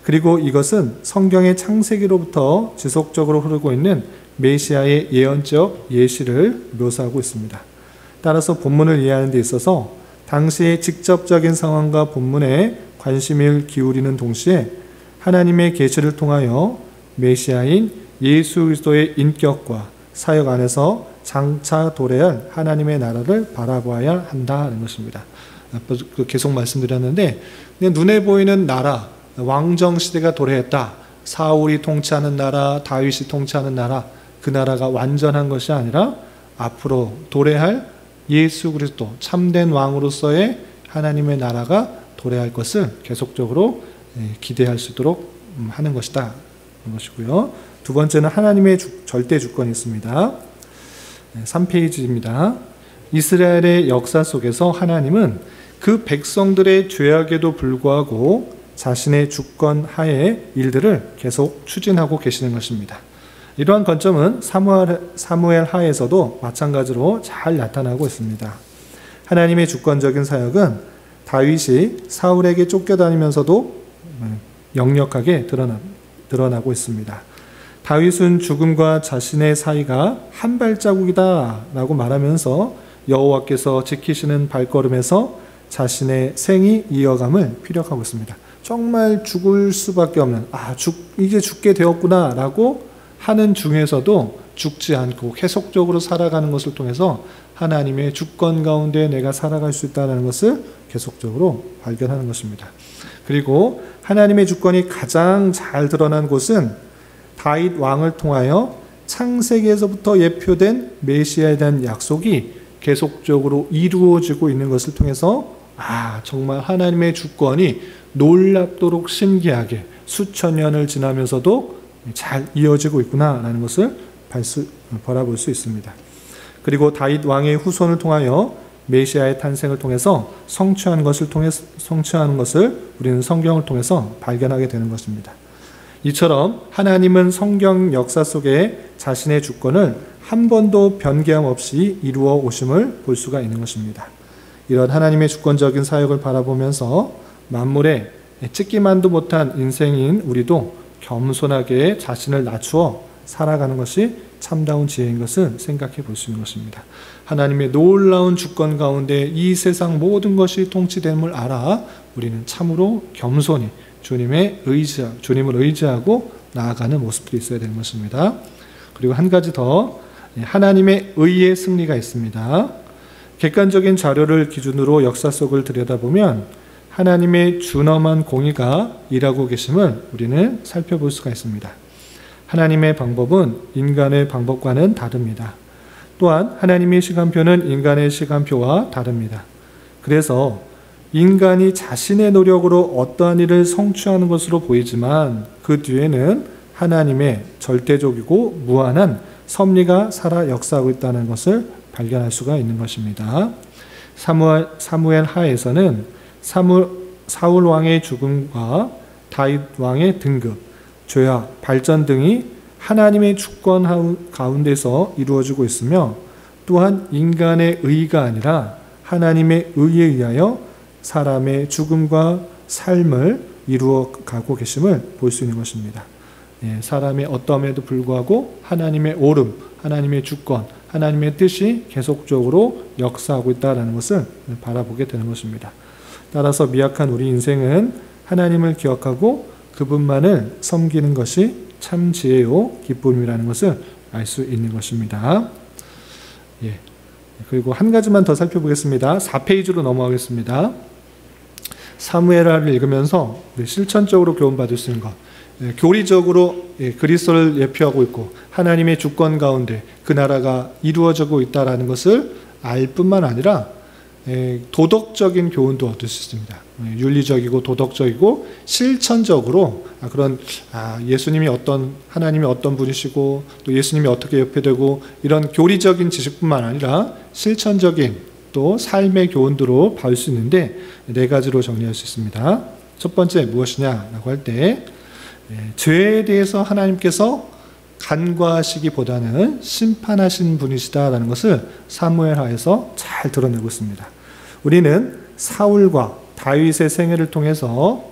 Speaker 1: 그리고 이것은 성경의 창세기로부터 지속적으로 흐르고 있는 메시아의 예언적 예시를 묘사하고 있습니다. 따라서 본문을 이해하는 데 있어서 당시의 직접적인 상황과 본문에 관심을 기울이는 동시에 하나님의 계시를 통하여 메시아인 예수 그리스도의 인격과 사역 안에서 장차 도래할 하나님의 나라를 바라보아야 한다는 것입니다. 계속 말씀드렸는데 눈에 보이는 나라, 왕정 시대가 도래했다. 사울이 통치하는 나라, 다윗이 통치하는 나라, 그 나라가 완전한 것이 아니라 앞으로 도래할 예수 그리스도 참된 왕으로서의 하나님의 나라가 도래할 것을 계속적으로 기대할 수 있도록 하는 것이다. 것이고요. 두 번째는 하나님의 절대 주권이 있습니다. 3페이지입니다. 이스라엘의 역사 속에서 하나님은 그 백성들의 죄악에도 불구하고 자신의 주권 하에 일들을 계속 추진하고 계시는 것입니다. 이러한 관점은 사무엘 하에서도 마찬가지로 잘 나타나고 있습니다. 하나님의 주권적인 사역은 다윗이 사울에게 쫓겨다니면서도 역력하게 드러나고 있습니다. 다윗은 죽음과 자신의 사이가 한 발자국이다 라고 말하면서 여호와께서 지키시는 발걸음에서 자신의 생이 이어감을 피력하고 있습니다. 정말 죽을 수밖에 없는 이제 죽게 되었구나 라고 하는 중에서도 죽지 않고 계속적으로 살아가는 것을 통해서 하나님의 주권 가운데 내가 살아갈 수 있다는 것을 계속적으로 발견하는 것입니다. 그리고 하나님의 주권이 가장 잘 드러난 곳은 다윗 왕을 통하여 창세기에서부터 예표된 메시아에 대한 약속이 계속적으로 이루어지고 있는 것을 통해서 정말 하나님의 주권이 놀랍도록 신기하게 수천 년을 지나면서도 잘 이어지고 있구나라는 것을 바라볼 수 있습니다. 그리고 다윗 왕의 후손을 통하여 메시아의 탄생을 통해서 성취하는 것을 우리는 성경을 통해서 발견하게 되는 것입니다. 이처럼 하나님은 성경 역사 속에 자신의 주권을 한 번도 변개함 없이 이루어 오심을 볼 수가 있는 것입니다. 이런 하나님의 주권적인 사역을 바라보면서 만물에 찍기만도 못한 인생인 우리도 겸손하게 자신을 낮추어 살아가는 것이 참다운 지혜인 것을 생각해 볼 수 있는 것입니다. 하나님의 놀라운 주권 가운데 이 세상 모든 것이 통치됨을 알아 우리는 참으로 겸손히 주님을 의지하고 나아가는 모습들이 있어야 되는 것입니다. 그리고 한 가지 더, 하나님의 의의 승리가 있습니다. 객관적인 자료를 기준으로 역사 속을 들여다보면 하나님의 준엄한 공의가 일하고 계심을 우리는 살펴볼 수가 있습니다. 하나님의 방법은 인간의 방법과는 다릅니다. 또한 하나님의 시간표는 인간의 시간표와 다릅니다. 그래서 인간이 자신의 노력으로 어떠한 일을 성취하는 것으로 보이지만 그 뒤에는 하나님의 절대적이고 무한한 섭리가 살아 역사하고 있다는 것을 발견할 수가 있는 것입니다. 사무엘 하에서는 사울 왕의 죽음과 다윗 왕의 등극, 죄악, 발전 등이 하나님의 주권 가운데서 이루어지고 있으며 또한 인간의 의가 아니라 하나님의 의에 의하여 사람의 죽음과 삶을 이루어가고 계심을 볼 수 있는 것입니다. 사람의 어떠함에도 불구하고 하나님의 옳음, 하나님의 주권, 하나님의 뜻이 계속적으로 역사하고 있다는 것을 바라보게 되는 것입니다. 따라서 미약한 우리 인생은 하나님을 기억하고 그분만을 섬기는 것이 참 지혜요 기쁨이라는 것을 알 수 있는 것입니다. 그리고 한 가지만 더 살펴보겠습니다. 4페이지로 넘어가겠습니다. 사무엘하를 읽으면서 실천적으로 교훈받을 수 있는 것, 교리적으로 그리스도를 예표하고 있고 하나님의 주권 가운데 그 나라가 이루어지고 있다는 것을 알 뿐만 아니라 도덕적인 교훈도 얻을 수 있습니다. 윤리적이고 도덕적이고 실천적으로 그런 예수님이 하나님이 어떤 분이시고 또 예수님이 어떻게 옆에 되고 이런 교리적인 지식뿐만 아니라 실천적인 또 삶의 교훈들로 배울 수 있는데 4가지로 정리할 수 있습니다. 첫 번째 무엇이냐라고 할 때 죄에 대해서 하나님께서 간과하시기보다는 심판하신 분이시다라는 것을 사무엘하에서 잘 드러내고 있습니다. 우리는 사울과 다윗의 생애를 통해서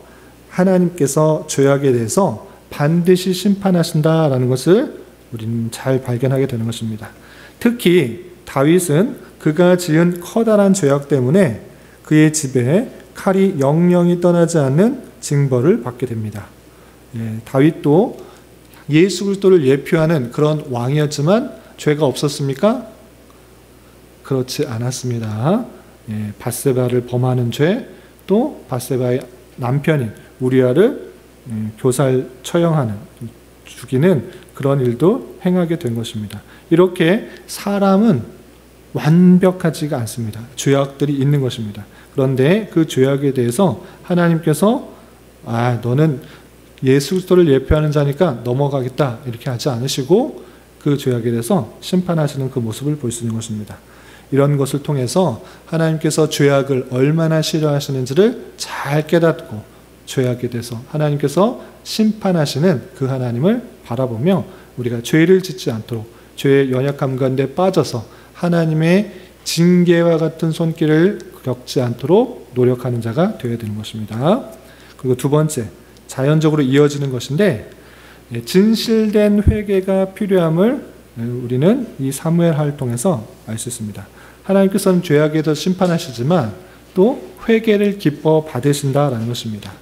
Speaker 1: 하나님께서 죄악에 대해서 반드시 심판하신다라는 것을 우리는 잘 발견하게 되는 것입니다. 특히 다윗은 그가 지은 커다란 죄악 때문에 그의 집에 칼이 영영이 떠나지 않는 징벌을 받게 됩니다. 다윗도 예수 그리스도를 예표하는 그런 왕이었지만 죄가 없었습니까? 그렇지 않았습니다. 밧세바를 범하는 죄, 또 밧세바의 남편인 우리아를 처형하는, 죽이는 그런 일도 행하게 된 것입니다. 이렇게 사람은 완벽하지가 않습니다. 죄악들이 있는 것입니다. 그런데 그 죄악에 대해서 하나님께서 너는 예수 그리스도를 예표하는 자니까 넘어가겠다 이렇게 하지 않으시고 그 죄악에 대해서 심판하시는 그 모습을 볼 수 있는 것입니다. 이런 것을 통해서 하나님께서 죄악을 얼마나 싫어하시는지를 잘 깨닫고 죄악에 대해서 하나님께서 심판하시는 그 하나님을 바라보며 우리가 죄를 짓지 않도록 죄의 연약함 가운데 빠져서 하나님의 징계와 같은 손길을 겪지 않도록 노력하는 자가 되어야 되는 것입니다. 그리고 두 번째, 자연적으로 이어지는 것인데 진실된 회개가 필요함을 우리는 이 사무엘하를 통해서 알 수 있습니다. 하나님께서는 죄악에 대해서 심판하시지만 또 회개를 기뻐 받으신다라는 것입니다.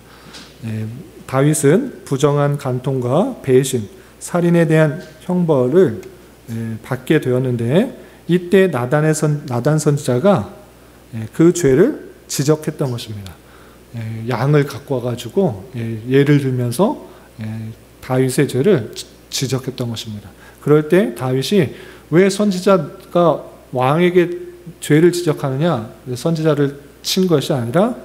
Speaker 1: 다윗은 부정한 간통과 배신, 살인에 대한 형벌을 받게 되었는데 이때 나단 선지자가 그 죄를 지적했던 것입니다. 양을 갖고 와가지고 예를 들면서 다윗의 죄를 지적했던 것입니다. 그럴 때 다윗이 왜 선지자가 왕에게 죄를 지적하느냐, 선지자를 친 것이 아니라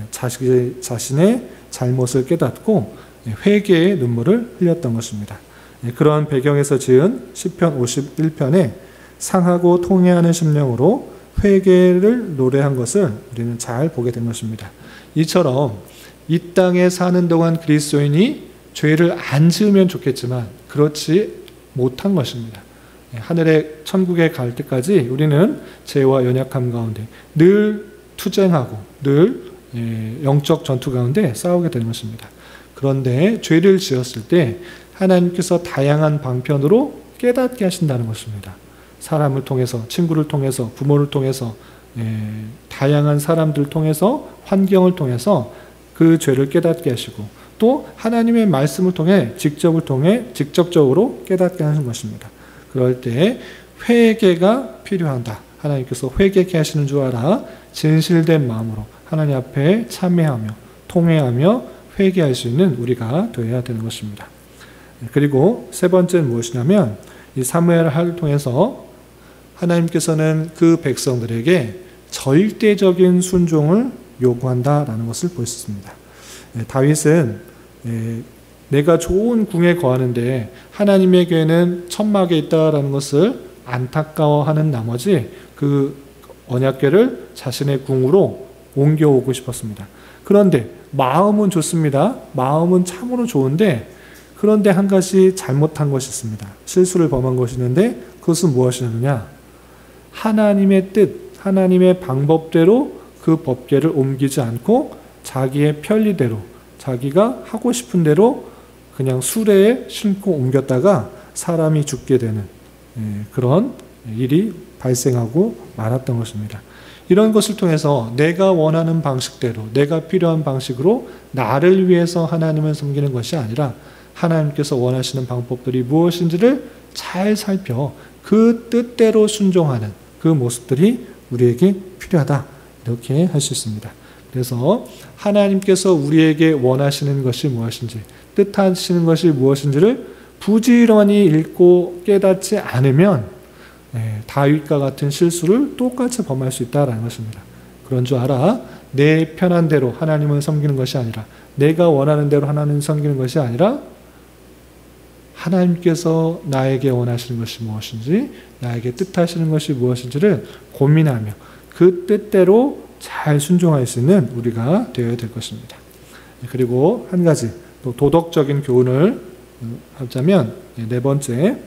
Speaker 1: 자신의 잘못을 깨닫고 회개의 눈물을 흘렸던 것입니다. 그런 배경에서 지은 시편 51편에 상하고 통회하는 심령으로 회개를 노래한 것을 우리는 잘 보게 된 것입니다. 이처럼 이 땅에 사는 동안 그리스도인이 죄를 안 지으면 좋겠지만 그렇지 못한 것입니다. 하늘의 천국에 갈 때까지 우리는 죄와 연약함 가운데 늘 투쟁하고 늘 영적 전투 가운데 싸우게 되는 것입니다. 그런데 죄를 지었을 때 하나님께서 다양한 방편으로 깨닫게 하신다는 것입니다. 사람을 통해서, 친구를 통해서, 부모를 통해서, 다양한 사람들을 통해서, 환경을 통해서 그 죄를 깨닫게 하시고 또 하나님의 말씀을 통해 직접적으로 깨닫게 하는 것입니다. 그럴 때 회개가 필요하다. 하나님께서 회개케 하시는 줄 알아 진실된 마음으로 하나님 앞에 참회하며 통회하며 회개할 수 있는 우리가 되어야 되는 것입니다. 그리고 세 번째는 무엇이냐면 이 사무엘하를 통해서 하나님께서는 그 백성들에게 절대적인 순종을 요구한다라는 것을 볼 수 있습니다. 다윗은 내가 좋은 궁에 거하는데 하나님에게는 천막에 있다라는 것을 안타까워하는 나머지 그 언약궤를 자신의 궁으로 옮겨오고 싶었습니다. 그런데 마음은 좋습니다. 마음은 참으로 좋은데 그런데 한 가지 잘못한 것이 있습니다. 실수를 범한 것이 있는데 그것은 무엇이냐? 하나님의 뜻, 하나님의 방법대로 그 법궤를 옮기지 않고 자기의 편리대로 자기가 하고 싶은 대로 그냥 수레에 싣고 옮겼다가 사람이 죽게 되는 그런 일이 발생하고 말았던 것입니다. 이런 것을 통해서 내가 원하는 방식대로 내가 필요한 방식으로 나를 위해서 하나님을 섬기는 것이 아니라 하나님께서 원하시는 방법들이 무엇인지를 잘 살펴 그 뜻대로 순종하는 그 모습들이 우리에게 필요하다. 이렇게 할 수 있습니다. 그래서 하나님께서 우리에게 원하시는 것이 무엇인지 뜻하시는 것이 무엇인지를 부지런히 읽고 깨닫지 않으면 다윗과 같은 실수를 똑같이 범할 수 있다는 것입니다. 그런 줄 알아. 내 편한 대로 하나님을 섬기는 것이 아니라, 내가 원하는 대로 하나님을 섬기는 것이 아니라, 하나님께서 나에게 원하시는 것이 무엇인지, 나에게 뜻하시는 것이 무엇인지를 고민하며 그 뜻대로 잘 순종할 수 있는 우리가 되어야 될 것입니다. 그리고 한 가지 또 도덕적인 교훈을 하자면, 네 번째,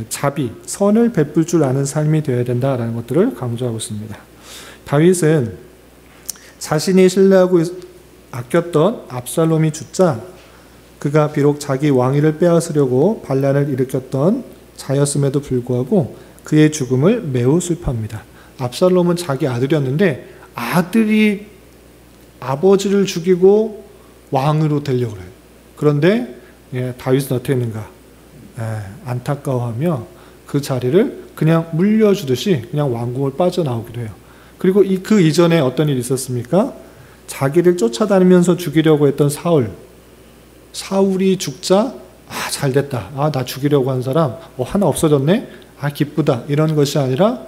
Speaker 1: 자비, 선을 베풀 줄 아는 삶이 되어야 된다라는 것들을 강조하고 있습니다. 다윗은 자신이 신뢰하고 아꼈던 압살롬이 죽자 그가 비록 자기 왕위를 빼앗으려고 반란을 일으켰던 자였음에도 불구하고 그의 죽음을 매우 슬퍼합니다. 압살롬은 자기 아들이었는데 아들이 아버지를 죽이고 왕으로 되려고 해요. 그런데 다윗은 어떻게 했는가? 안타까워하며 그 자리를 그냥 물려주듯이 그냥 왕궁을 빠져나오기도 해요. 그리고 그 이전에 어떤 일이 있었습니까? 자기를 쫓아다니면서 죽이려고 했던 사울이 죽자 잘됐다. 나 죽이려고 한 사람 하나 없어졌네. 기쁘다. 이런 것이 아니라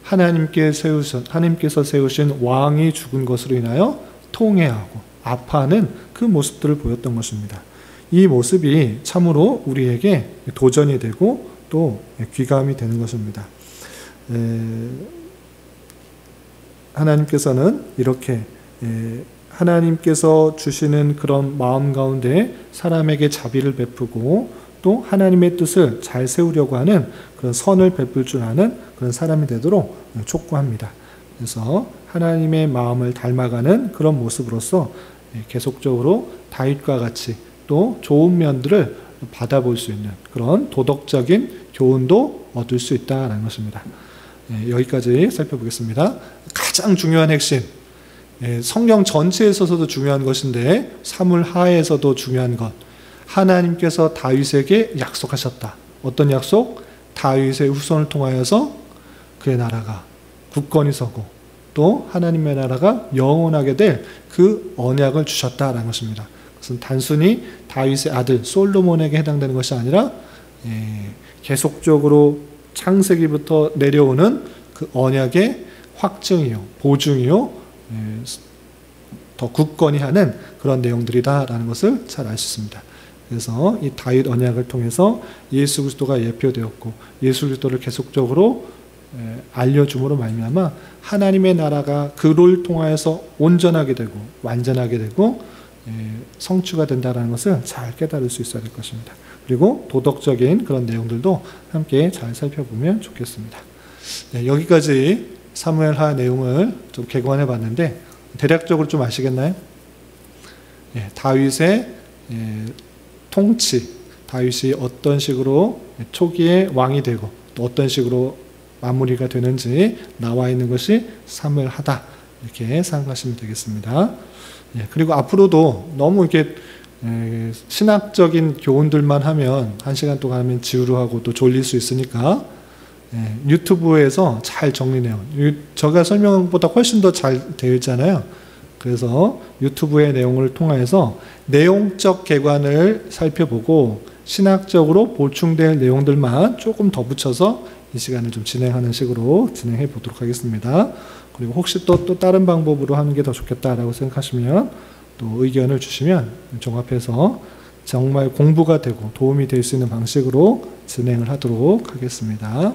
Speaker 1: 하나님께서 세우신 왕이 죽은 것으로 인하여 통회하고 아파하는 그 모습들을 보였던 것입니다. 이 모습이 참으로 우리에게 도전이 되고 또 귀감이 되는 것입니다. 하나님께서는 이렇게 하나님께서 주시는 그런 마음 가운데 사람에게 자비를 베푸고 또 하나님의 뜻을 잘 세우려고 하는 그런 선을 베풀 줄 아는 그런 사람이 되도록 촉구합니다. 그래서 하나님의 마음을 닮아가는 그런 모습으로서 계속적으로 다윗과 같이 또 좋은 면들을 받아볼 수 있는 그런 도덕적인 교훈도 얻을 수 있다는 것입니다. 여기까지 살펴보겠습니다. 가장 중요한 핵심, 성경 전체에 있어서도 중요한 것인데 사무엘 하에서도 중요한 것, 하나님께서 다윗에게 약속하셨다. 어떤 약속? 다윗의 후손을 통하여서 그의 나라가 굳건히 서고 또 하나님의 나라가 영원하게 될 그 언약을 주셨다라는 것입니다. 그것은 단순히 다윗의 아들 솔로몬에게 해당되는 것이 아니라 계속적으로 창세기부터 내려오는 그 언약의 확증이요, 보증이요, 더 굳건히 하는 그런 내용들이다라는 것을 잘 알 수 있습니다. 그래서 이 다윗 언약을 통해서 예수 그리스도가 예표되었고 예수 그리스도를 계속적으로 알려줌으로 말미암아 하나님의 나라가 그를 통하여서 온전하게 되고 완전하게 되고 성취가 된다는 것을 잘 깨달을 수 있어야 될 것입니다. 그리고 도덕적인 그런 내용들도 함께 잘 살펴보면 좋겠습니다. 여기까지 사무엘하 내용을 좀 개관해 봤는데 대략적으로 좀 아시겠나요? 다윗의 통치, 다윗이 어떤 식으로 초기에 왕이 되고 또 어떤 식으로 마무리가 되는지 나와 있는 것이 사무엘하다 이렇게 생각하시면 되겠습니다. 그리고 앞으로도 너무 이렇게 신학적인 교훈들만 하면 한 시간 동안 하면 지루하고 또 졸릴 수 있으니까 유튜브에서 잘 정리해요. 제가 설명한 것보다 훨씬 더 잘 되어 있잖아요. 그래서 유튜브의 내용을 통해서 내용적 개관을 살펴보고 신학적으로 보충될 내용들만 조금 더 붙여서 이 시간을 좀 진행하는 식으로 진행해 보도록 하겠습니다. 그리고 혹시 또 다른 방법으로 하는 게 더 좋겠다라고 생각하시면 또 의견을 주시면 종합해서 정말 공부가 되고 도움이 될 수 있는 방식으로 진행을 하도록 하겠습니다.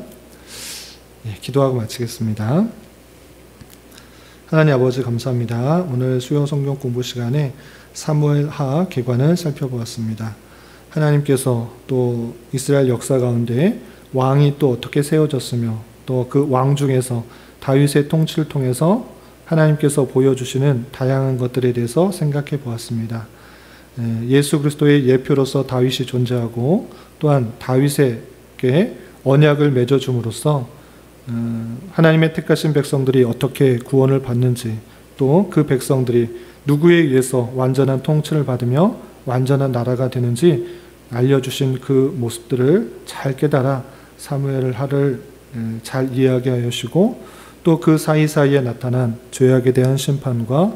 Speaker 1: 기도하고 마치겠습니다. 하나님 아버지 감사합니다. 오늘 수요 성경 공부 시간에 사무엘하 계관을 살펴보았습니다. 하나님께서 또 이스라엘 역사 가운데 왕이 또 어떻게 세워졌으며 또 그 왕 중에서 다윗의 통치를 통해서 하나님께서 보여주시는 다양한 것들에 대해서 생각해 보았습니다. 예수 그리스도의 예표로서 다윗이 존재하고 또한 다윗에게 언약을 맺어줌으로써 하나님의 택하신 백성들이 어떻게 구원을 받는지 또 그 백성들이 누구에 의해서 완전한 통치를 받으며 완전한 나라가 되는지 알려주신 그 모습들을 잘 깨달아 사무엘하를 잘 이해하게 하시고 또 그 사이사이에 나타난 죄악에 대한 심판과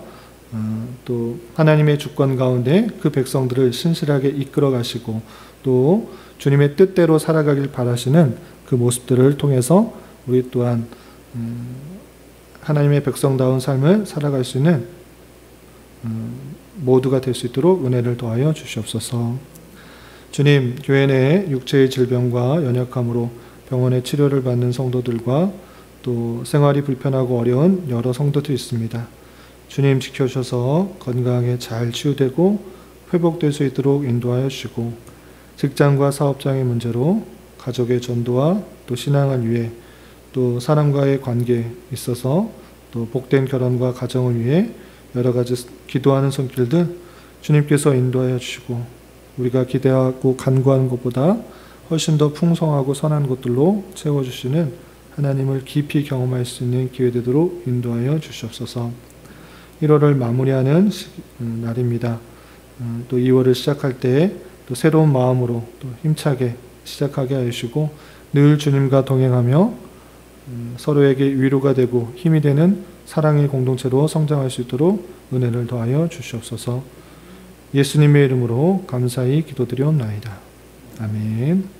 Speaker 1: 또 하나님의 주권 가운데 그 백성들을 신실하게 이끌어 가시고 또 주님의 뜻대로 살아가길 바라시는 그 모습들을 통해서 우리 또한 하나님의 백성다운 삶을 살아갈 수 있는 모두가 될 수 있도록 은혜를 더하여 주시옵소서. 주님, 교회 내에 육체의 질병과 연약함으로 병원에 치료를 받는 성도들과 또 생활이 불편하고 어려운 여러 성도들이 있습니다. 주님 지켜주셔서 건강하게 잘 치유되고 회복될 수 있도록 인도하여 주시고, 직장과 사업장의 문제로 가족의 전도와 또 신앙을 위해, 또 사람과의 관계에 있어서 또 복된 결혼과 가정을 위해 여러 가지 기도하는 손길들 주님께서 인도하여 주시고, 우리가 기대하고 간구하는 것보다 훨씬 더 풍성하고 선한 것들로 채워주시는 하나님을 깊이 경험할 수 있는 기회 되도록 인도하여 주시옵소서. 1월을 마무리하는 날입니다. 또 2월을 시작할 때 또 새로운 마음으로 또 힘차게 시작하게 하시고, 늘 주님과 동행하며 서로에게 위로가 되고 힘이 되는 사랑의 공동체로 성장할 수 있도록 은혜를 더하여 주시옵소서. 예수님의 이름으로 감사히 기도드리옵나이다. 아멘.